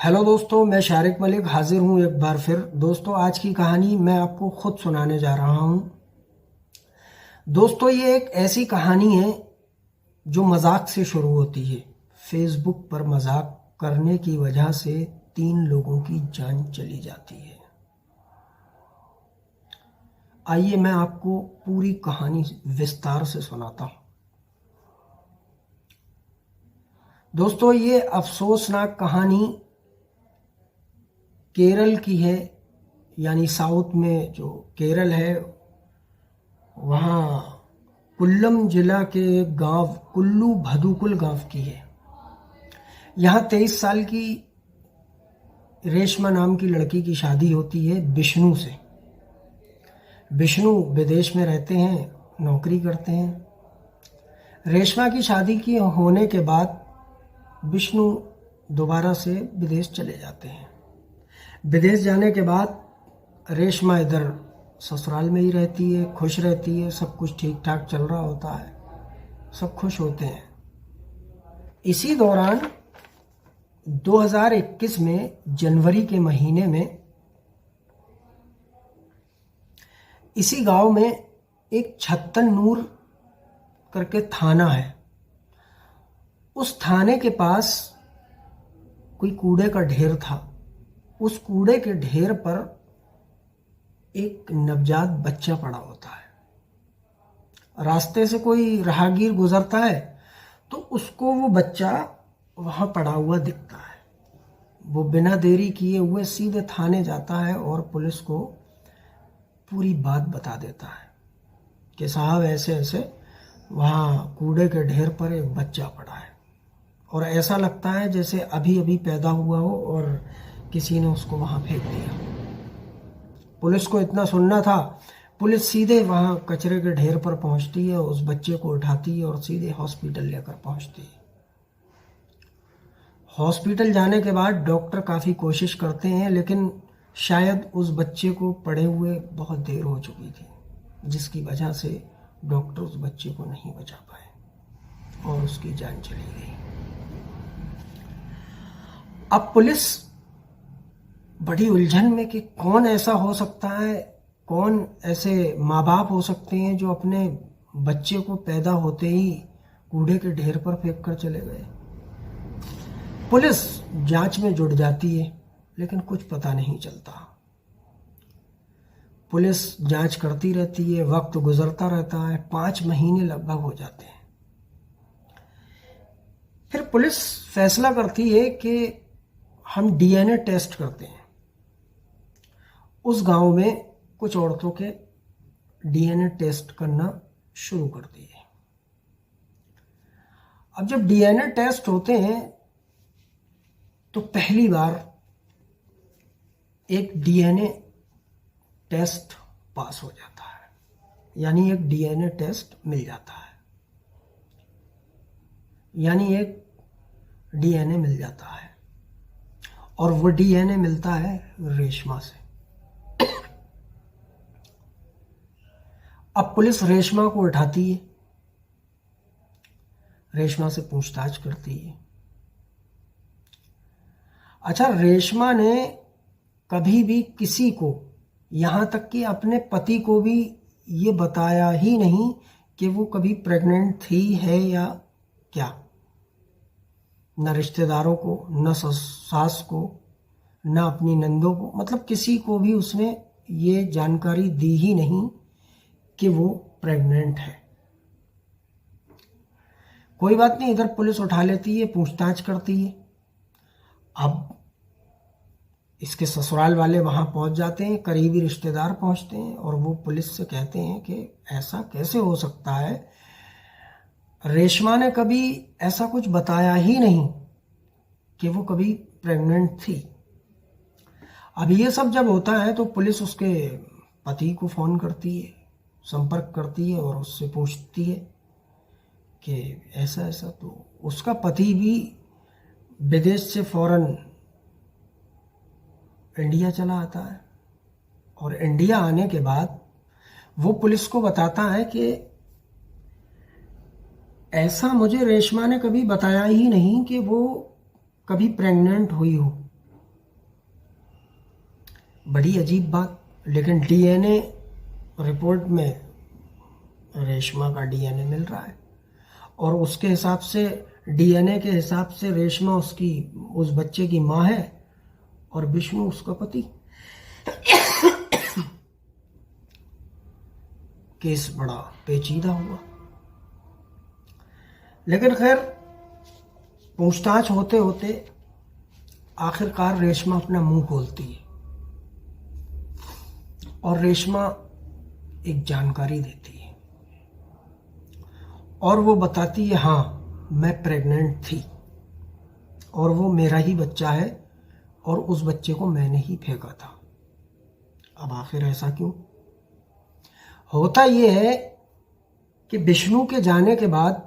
Hello दोस्तों, मैं शारिक मलिक हाजिर हूँ एक बार फिर। दोस्तों, आज की कहानी मैं आपको खुद सुनाने जा रहा हूँ। दोस्तों, ये एक ऐसी कहानी है जो मजाक से शुरू होती है। फेसबुक पर मजाक करने की वजह से 3 लोगों की जान चली जाती है। आइए मैं आपको पूरी कहानी विस्तार से सुनाता हूँ। दोस्तों, ये अफसोसनाक कहानी केरल की है, यानी साउथ में जो केरल है वहाँ कुल्लम जिला के एक गांव कुल्लू भदुकुल गांव की है। यहाँ 23 साल की रेशमा नाम की लड़की की शादी होती है विष्णु से। विष्णु विदेश में रहते हैं, नौकरी करते हैं। रेशमा की शादी की होने के बाद विष्णु दोबारा से विदेश चले जाते हैं। विदेश जाने के बाद रेशमा इधर ससुराल में ही रहती है, खुश रहती है, सब कुछ ठीक ठाक चल रहा होता है, सब खुश होते हैं। इसी दौरान 2021 में जनवरी के महीने में इसी गांव में एक छत्तनूर करके थाना है। उस थाने के पास कोई कूड़े का ढेर था। उस कूड़े के ढेर पर एक नवजात बच्चा पड़ा होता है। रास्ते से कोई राहगीर गुजरता है तो उसको वो बच्चा वहां पड़ा हुआ दिखता है। वो बिना देरी किए हुए सीधे थाने जाता है और पुलिस को पूरी बात बता देता है कि साहब ऐसे ऐसे वहाँ कूड़े के ढेर पर एक बच्चा पड़ा है और ऐसा लगता है जैसे अभी अभी पैदा हुआ हो और किसी ने उसको वहाँ फेंक दिया। पुलिस को इतना सुनना था। पुलिस सीधे वहाँ कचरे के ढेर पर पहुँचती है, उस बच्चे को उठाती है और सीधे हॉस्पिटल लेकर पहुँचती है। हॉस्पिटल जाने के बाद डॉक्टर काफ़ी कोशिश करते हैं, लेकिन शायद उस बच्चे को पड़े हुए बहुत देर हो चुकी थी, जिसकी वजह से डॉक्टर उस बच्चे को नहीं बचा पाए और उसकी जान चली गई। अब पुलिस बड़ी उलझन में कि कौन ऐसा हो सकता है, कौन ऐसे माँ बाप हो सकते हैं जो अपने बच्चे को पैदा होते ही कूड़े के ढेर पर फेंक कर चले गए। पुलिस जांच में जुट जाती है, लेकिन कुछ पता नहीं चलता। पुलिस जांच करती रहती है, वक्त गुजरता रहता है, 5 महीने लगभग हो जाते हैं। फिर पुलिस फैसला करती है कि हम डीएनए टेस्ट करते हैं। उस गांव में कुछ औरतों के डीएनए टेस्ट करना शुरू करती है। अब जब डीएनए टेस्ट होते हैं तो पहली बार एक डीएनए टेस्ट पास हो जाता है, यानी एक डीएनए टेस्ट मिल जाता है, यानी एक डीएनए मिल जाता है और वो डीएनए मिलता है रेशमा से। अब पुलिस रेशमा को उठाती है, रेशमा से पूछताछ करती है। अच्छा, रेशमा ने कभी भी किसी को, यहाँ तक कि अपने पति को भी ये बताया ही नहीं कि वो कभी प्रेग्नेंट थी है या क्या। न रिश्तेदारों को, न सास को, न अपनी नंदों को, मतलब किसी को भी उसने ये जानकारी दी ही नहीं कि वो प्रेग्नेंट है। कोई बात नहीं, इधर पुलिस उठा लेती है, पूछताछ करती है। अब इसके ससुराल वाले वहां पहुंच जाते हैं, करीबी रिश्तेदार पहुंचते हैं और वो पुलिस से कहते हैं कि ऐसा कैसे हो सकता है, रेशमा ने कभी ऐसा कुछ बताया ही नहीं कि वो कभी प्रेग्नेंट थी। अब ये सब जब होता है तो पुलिस उसके पति को फ़ोन करती है, संपर्क करती है और उससे पूछती है कि ऐसा ऐसा। तो उसका पति भी विदेश से फौरन इंडिया चला आता है और इंडिया आने के बाद वो पुलिस को बताता है कि ऐसा मुझे रेशमा ने कभी बताया ही नहीं कि वो कभी प्रेग्नेंट हुई हो। बड़ी अजीब बात, लेकिन डीएनए रिपोर्ट में रेशमा का डीएनए मिल रहा है और उसके हिसाब से, डीएनए के हिसाब से रेशमा उस बच्चे की माँ है और विष्णु उसका पति। केस बड़ा पेचीदा हुआ, लेकिन खैर पूछताछ होते होते आखिरकार रेशमा अपना मुंह खोलती है और रेशमा एक जानकारी देती है और वो बताती है, हाँ मैं प्रेग्नेंट थी और वो मेरा ही बच्चा है और उस बच्चे को मैंने ही फेंका था। अब आखिर ऐसा क्यों? होता ये है कि विष्णु के जाने के बाद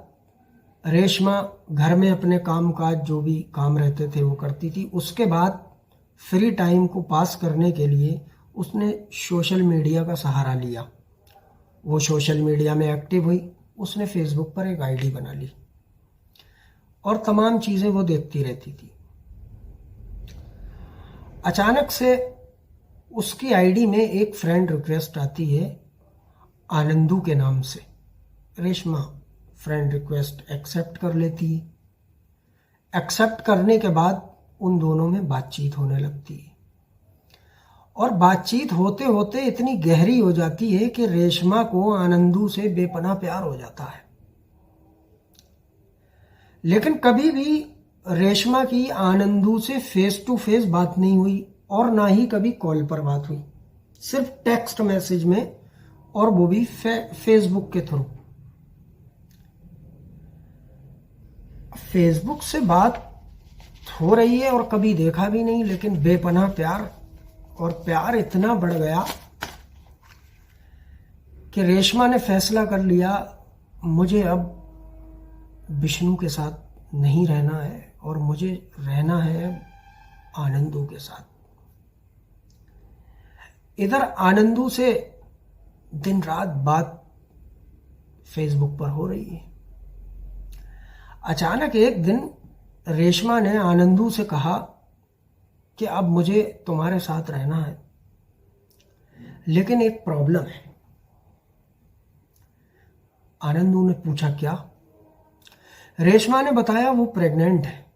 रेशमा घर में अपने काम काज जो भी काम रहते थे वो करती थी। उसके बाद फ्री टाइम को पास करने के लिए उसने सोशल मीडिया का सहारा लिया। वो सोशल मीडिया में एक्टिव हुई, उसने फेसबुक पर एक आईडी बना ली और तमाम चीज़ें वो देखती रहती थी। अचानक से उसकी आईडी में एक फ्रेंड रिक्वेस्ट आती है आनंदू के नाम से। रेशमा फ्रेंड रिक्वेस्ट एक्सेप्ट कर लेती है। एक्सेप्ट करने के बाद उन दोनों में बातचीत होने लगती है और बातचीत होते होते इतनी गहरी हो जाती है कि रेशमा को आनंदू से बेपनाह प्यार हो जाता है। लेकिन कभी भी रेशमा की आनंदू से फेस टू फेस बात नहीं हुई और ना ही कभी कॉल पर बात हुई, सिर्फ टेक्स्ट मैसेज में, और वो भी फेसबुक के थ्रू। फेसबुक से बात हो रही है और कभी देखा भी नहीं, लेकिन बेपनाह प्यार, और प्यार इतना बढ़ गया कि रेशमा ने फैसला कर लिया मुझे अब विष्णु के साथ नहीं रहना है और मुझे रहना है आनंदू के साथ। इधर आनंदू से दिन रात बात फेसबुक पर हो रही है। अचानक एक दिन रेशमा ने आनंदू से कहा कि अब मुझे तुम्हारे साथ रहना है, लेकिन एक प्रॉब्लम है। आनंदू ने पूछा क्या? रेशमा ने बताया वो प्रेग्नेंट है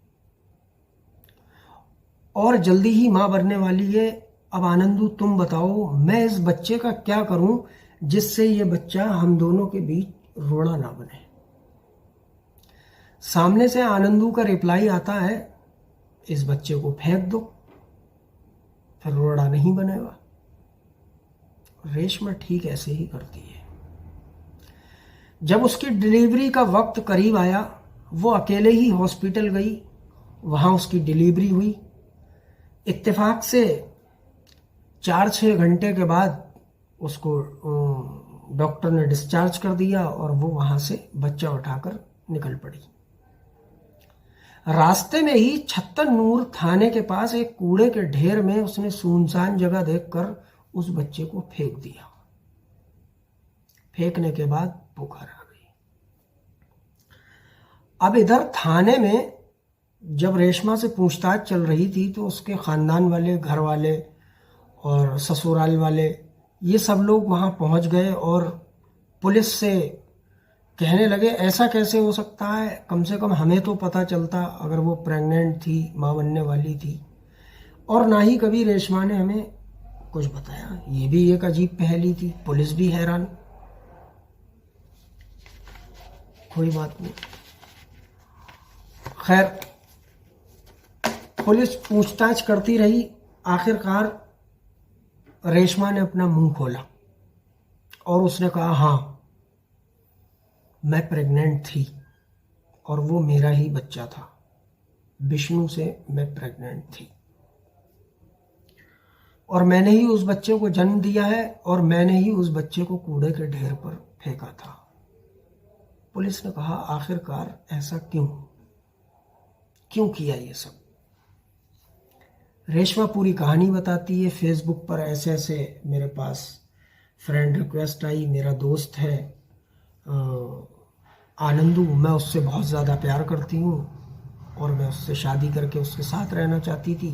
और जल्दी ही मां बनने वाली है। अब आनंदू तुम बताओ मैं इस बच्चे का क्या करूं जिससे ये बच्चा हम दोनों के बीच रोड़ा ना बने। सामने से आनंदू का रिप्लाई आता है इस बच्चे को फेंक दो, फिर रोड़ा नहीं बनेगा। रेशमा ठीक ऐसे ही करती है। जब उसकी डिलीवरी का वक्त करीब आया, वो अकेले ही हॉस्पिटल गई, वहां उसकी डिलीवरी हुई। इत्तेफाक से 4-6 घंटे के बाद उसको डॉक्टर ने डिस्चार्ज कर दिया और वो वहां से बच्चा उठाकर निकल पड़ी। रास्ते में ही छत्तनूर थाने के पास एक कूड़े के ढेर में उसने सुनसान जगह देखकर उस बच्चे को फेंक दिया। फेंकने के बाद वो घर आ गई। अब इधर थाने में जब रेशमा से पूछताछ चल रही थी तो उसके खानदान वाले, घर वाले और ससुराल वाले, ये सब लोग वहां पहुंच गए और पुलिस से कहने लगे ऐसा कैसे हो सकता है, कम से कम हमें तो पता चलता अगर वो प्रेग्नेंट थी, मां बनने वाली थी, और ना ही कभी रेशमा ने हमें कुछ बताया। ये भी एक अजीब पहेली थी। पुलिस भी हैरान। कोई बात नहीं, खैर पुलिस पूछताछ करती रही। आखिरकार रेशमा ने अपना मुंह खोला और उसने कहा हाँ मैं प्रेग्नेंट थी और वो मेरा ही बच्चा था, विष्णु से मैं प्रेग्नेंट थी और मैंने ही उस बच्चे को जन्म दिया है और मैंने ही उस बच्चे को कूड़े के ढेर पर फेंका था। पुलिस ने कहा आखिरकार ऐसा क्यों किया ये सब? रेशमा पूरी कहानी बताती है। फेसबुक पर ऐसे ऐसे मेरे पास फ्रेंड रिक्वेस्ट आई, मेरा दोस्त है आनंदू, मैं उससे बहुत ज़्यादा प्यार करती हूँ और मैं उससे शादी करके उसके साथ रहना चाहती थी।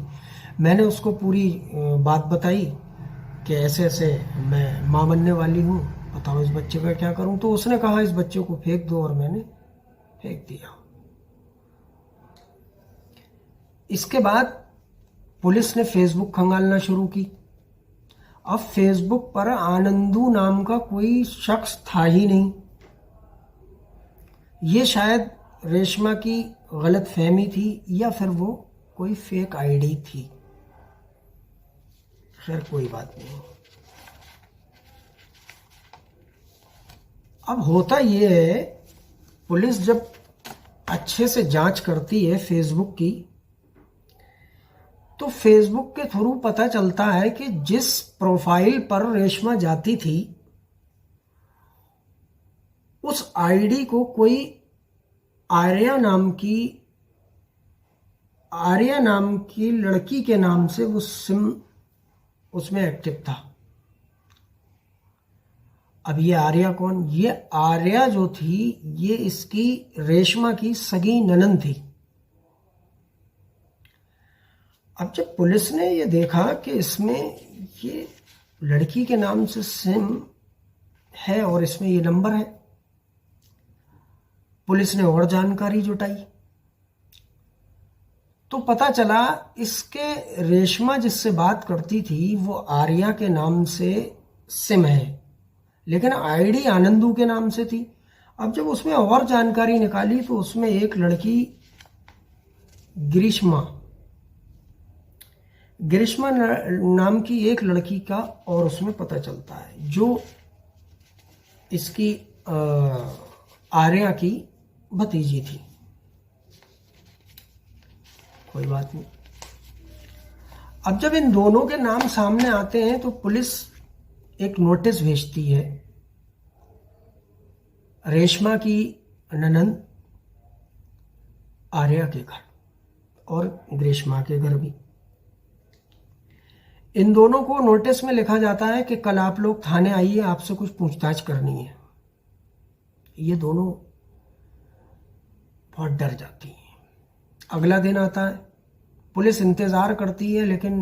मैंने उसको पूरी बात बताई कि ऐसे ऐसे मैं माँ बनने वाली हूँ, बताओ इस बच्चे का क्या करूँ। तो उसने कहा इस बच्चे को फेंक दो, और मैंने फेंक दिया। इसके बाद पुलिस ने फेसबुक खंगालना शुरू की। अब फेसबुक पर आनंदू नाम का कोई शख्स था ही नहीं। ये शायद रेशमा की गलतफहमी थी या फिर वो कोई फेक आईडी थी। खैर कोई बात नहीं। अब होता ये है, पुलिस जब अच्छे से जांच करती है फेसबुक की, तो फेसबुक के थ्रू पता चलता है कि जिस प्रोफाइल पर रेशमा जाती थी उस आईडी को कोई आर्या नाम की लड़की के नाम से वो सिम उसमें एक्टिव था। अब ये आर्या कौन? ये आर्या जो थी ये इसकी रेशमा की सगी ननंद थी। अब जब पुलिस ने ये देखा कि इसमें ये लड़की के नाम से सिम है और इसमें ये नंबर है, पुलिस ने और जानकारी जुटाई तो पता चला इसके रेशमा जिससे बात करती थी वो आर्या के नाम से सिम है, लेकिन आईडी आनंदू के नाम से थी। अब जब उसमें और जानकारी निकाली तो उसमें एक लड़की ग्रीष्मा नाम की एक लड़की का और उसमें पता चलता है जो इसकी आर्या की भतीजी थी। कोई बात नहीं। अब जब इन दोनों के नाम सामने आते हैं तो पुलिस एक नोटिस भेजती है रेशमा की ननंद आर्या के घर और ग्रीष्मा के घर भी। इन दोनों को नोटिस में लिखा जाता है कि कल आप लोग थाने आइए, आपसे कुछ पूछताछ करनी है। ये दोनों बहुत डर जाती हैं। अगला दिन आता है, पुलिस इंतजार करती है लेकिन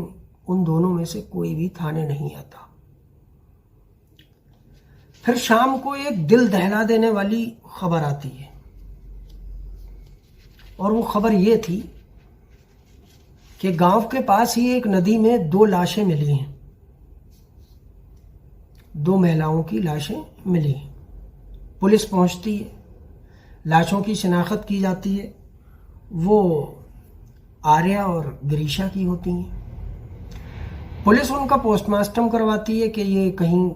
उन दोनों में से कोई भी थाने नहीं आता। फिर शाम को एक दिल दहला देने वाली खबर आती है और वो खबर ये थी कि गांव के पास ही एक नदी में 2 लाशें मिली हैं। 2 महिलाओं की लाशें मिली हैं। पुलिस पहुंचती है, लाशों की शिनाख्त की जाती है। वो आर्या और गिरीशा की होती हैं। पुलिस उनका पोस्टमार्टम करवाती है कि ये कहीं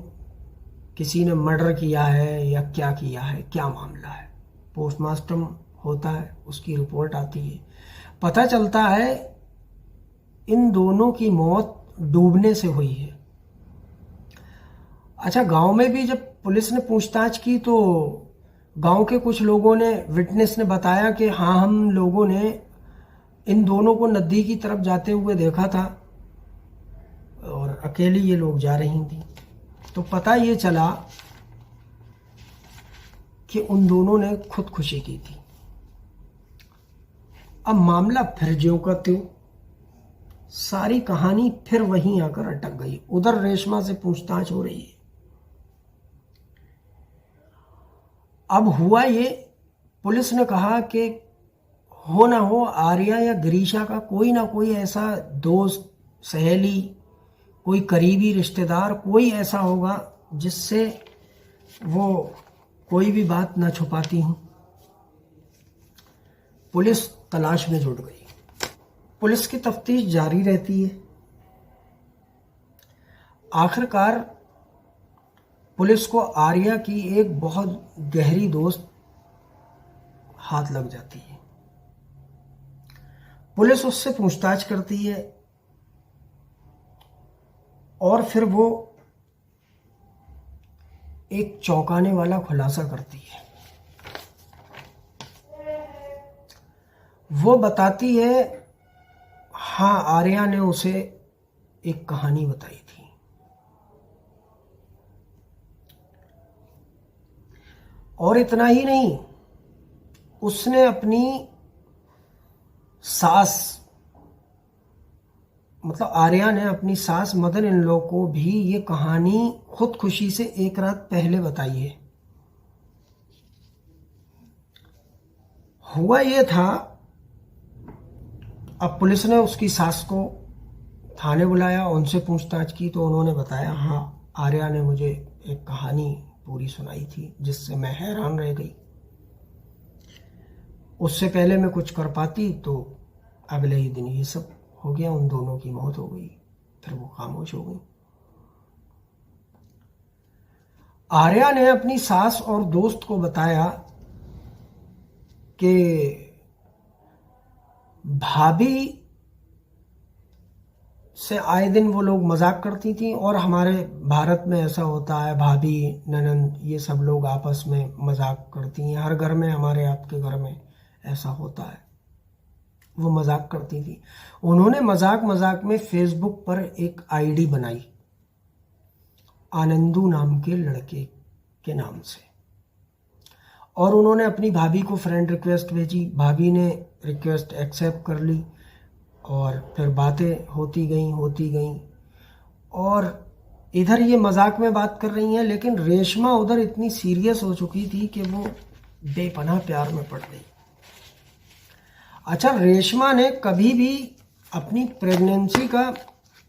किसी ने मर्डर किया है या क्या किया है, क्या मामला है। पोस्टमार्टम होता है, उसकी रिपोर्ट आती है। पता चलता है इन दोनों की मौत डूबने से हुई है। अच्छा, गांव में भी जब पुलिस ने पूछताछ की तो गांव के कुछ लोगों ने, विटनेस ने बताया कि हाँ, हम लोगों ने इन दोनों को नदी की तरफ जाते हुए देखा था और अकेली ये लोग जा रही थी। तो पता ये चला कि उन दोनों ने खुदकुशी की थी। अब मामला फिर ज्यों का त्यों, सारी कहानी फिर वहीं आकर अटक गई। उधर रेशमा से पूछताछ हो रही है। अब हुआ ये, पुलिस ने कहा कि हो ना हो आर्या या गिरीशा का कोई ना कोई ऐसा दोस्त, सहेली, कोई करीबी रिश्तेदार, कोई ऐसा होगा जिससे वो कोई भी बात ना छुपाती हूं। पुलिस तलाश में जुट गई। पुलिस की तफ्तीश जारी रहती है। आखिरकार पुलिस को आर्या की एक बहुत गहरी दोस्त हाथ लग जाती है। पुलिस उससे पूछताछ करती है और फिर वो एक चौंकाने वाला खुलासा करती है। वो बताती है, हाँ, आर्या ने उसे एक कहानी बताई थी। और इतना ही नहीं, उसने अपनी सास मतलब आर्या ने अपनी सास मदर इन लॉ को भी ये कहानी खुद खुशी से एक रात पहले बताई है। हुआ ये था, अब पुलिस ने उसकी सास को थाने बुलाया, उनसे पूछताछ की तो उन्होंने बताया, हाँ आर्या ने मुझे एक कहानी पूरी सुनाई थी जिससे मैं हैरान रह गई। उससे पहले मैं कुछ कर पाती तो अगले ही दिन ये सब हो गया, उन दोनों की मौत हो गई, फिर वो खामोश हो गई। आर्या ने अपनी सास और दोस्त को बताया कि भाभी से आए दिन वो लोग मजाक करती थी, और हमारे भारत में ऐसा होता है, भाभी ननंद ये सब लोग आपस में मजाक करती हैं, हर घर में, हमारे आपके घर में ऐसा होता है। वो मजाक करती थी। उन्होंने मजाक मजाक में फेसबुक पर एक आईडी बनाई आनंदू नाम के लड़के के नाम से, और उन्होंने अपनी भाभी को फ्रेंड रिक्वेस्ट भेजी। भाभी ने रिक्वेस्ट एक्सेप्ट कर ली और फिर बातें होती गई। और इधर ये मजाक में बात कर रही हैं, लेकिन रेशमा उधर इतनी सीरियस हो चुकी थी कि वो बेपनाह प्यार में पड़ गई। अच्छा, रेशमा ने कभी भी अपनी प्रेगनेंसी का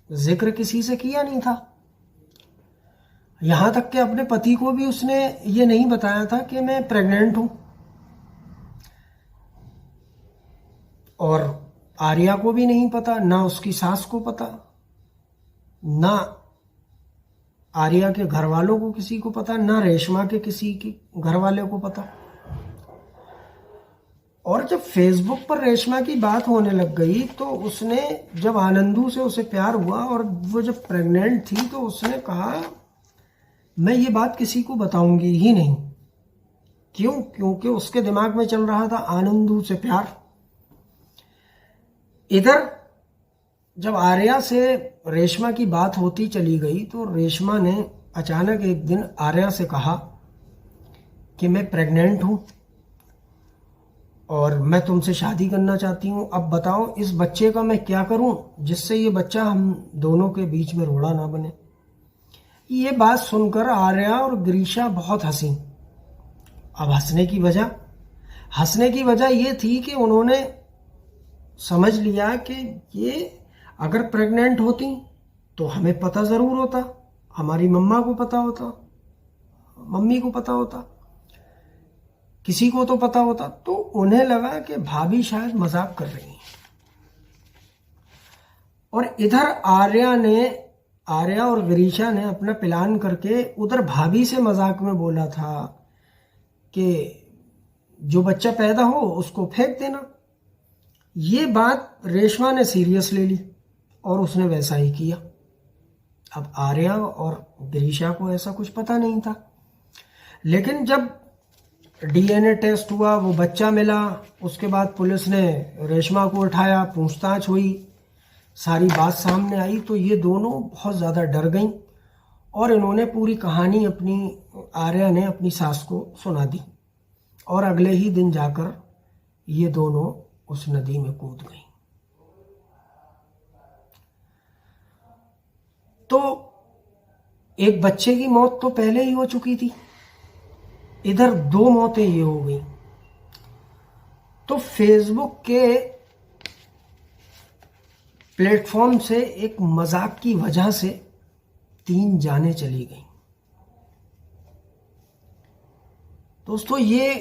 जिक्र किसी से किया नहीं था। यहाँ तक कि अपने पति को भी उसने ये नहीं बताया था कि मैं प्रेग्नेंट हूँ। और आर्या को भी नहीं पता, ना उसकी सास को पता, ना आर्या के घर वालों को किसी को पता, ना रेशमा के किसी के घर वाले को पता। और जब फेसबुक पर रेशमा की बात होने लग गई तो उसने, जब आनंदू से उसे प्यार हुआ और वो जब प्रेग्नेंट थी, तो उसने कहा मैं ये बात किसी को बताऊंगी ही नहीं। क्यों? क्योंकि उसके दिमाग में चल रहा था आनंदू से प्यार। इधर जब आर्या से रेशमा की बात होती चली गई तो रेशमा ने अचानक एक दिन आर्या से कहा कि मैं प्रेग्नेंट हूं और मैं तुमसे शादी करना चाहती हूं। अब बताओ इस बच्चे का मैं क्या करूं जिससे ये बच्चा हम दोनों के बीच में रोड़ा ना बने। ये बात सुनकर आर्या और गिरीशा बहुत हंसी। अब हंसने की वजह ये थी कि उन्होंने समझ लिया कि ये अगर प्रेग्नेंट होती तो हमें पता ज़रूर होता, हमारी मम्मा को पता होता, मम्मी को पता होता, किसी को तो पता होता। तो उन्हें लगा कि भाभी शायद मजाक कर रही हैं। और इधर आर्या और गिरीशा ने अपना प्लान करके उधर भाभी से मजाक में बोला था कि जो बच्चा पैदा हो उसको फेंक देना। ये बात रेशमा ने सीरियस ले ली और उसने वैसा ही किया। अब आर्या और गिरीशा को ऐसा कुछ पता नहीं था, लेकिन जब डीएनए टेस्ट हुआ, वो बच्चा मिला, उसके बाद पुलिस ने रेशमा को उठाया, पूछताछ हुई, सारी बात सामने आई, तो ये दोनों बहुत ज़्यादा डर गईं और इन्होंने पूरी कहानी आर्या ने अपनी सास को सुना दी। और अगले ही दिन जाकर ये दोनों उस नदी में कूद गईं। तो एक बच्चे की मौत तो पहले ही हो चुकी थी, इधर दो मौतें ये हो गई। तो फेसबुक के प्लेटफॉर्म से एक मजाक की वजह से 3 जानें चली गई। दोस्तों, ये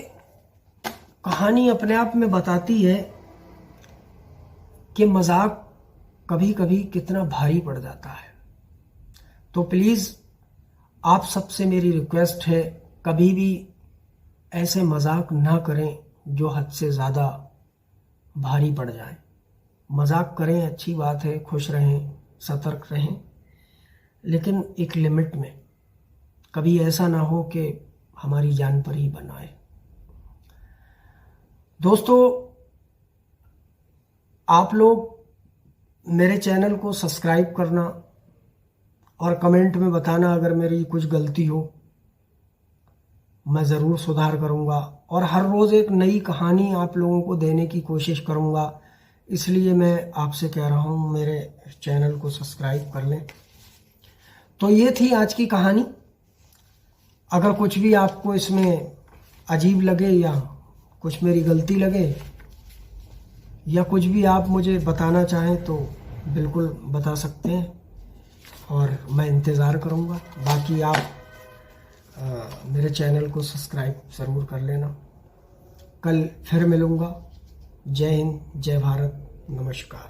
कहानी अपने आप में बताती है कि मजाक कभी कभी कितना भारी पड़ जाता है। तो प्लीज़ आप सबसे मेरी रिक्वेस्ट है, कभी भी ऐसे मजाक ना करें जो हद से ज़्यादा भारी पड़ जाए। मजाक करें, अच्छी बात है, खुश रहें, सतर्क रहें, लेकिन एक लिमिट में। कभी ऐसा ना हो कि हमारी जान पर ही बनाए। दोस्तों, आप लोग मेरे चैनल को सब्सक्राइब करना और कमेंट में बताना अगर मेरी कुछ गलती हो, मैं ज़रूर सुधार करूंगा और हर रोज़ एक नई कहानी आप लोगों को देने की कोशिश करूंगा। इसलिए मैं आपसे कह रहा हूँ मेरे चैनल को सब्सक्राइब कर लें। तो ये थी आज की कहानी। अगर कुछ भी आपको इसमें अजीब लगे या कुछ मेरी गलती लगे या कुछ भी आप मुझे बताना चाहें तो बिल्कुल बता सकते हैं और मैं इंतज़ार करूँगा। बाकी आप मेरे चैनल को सब्सक्राइब ज़रूर कर लेना। कल फिर मिलूँगा। जय हिंद, जय भारत, नमस्कार।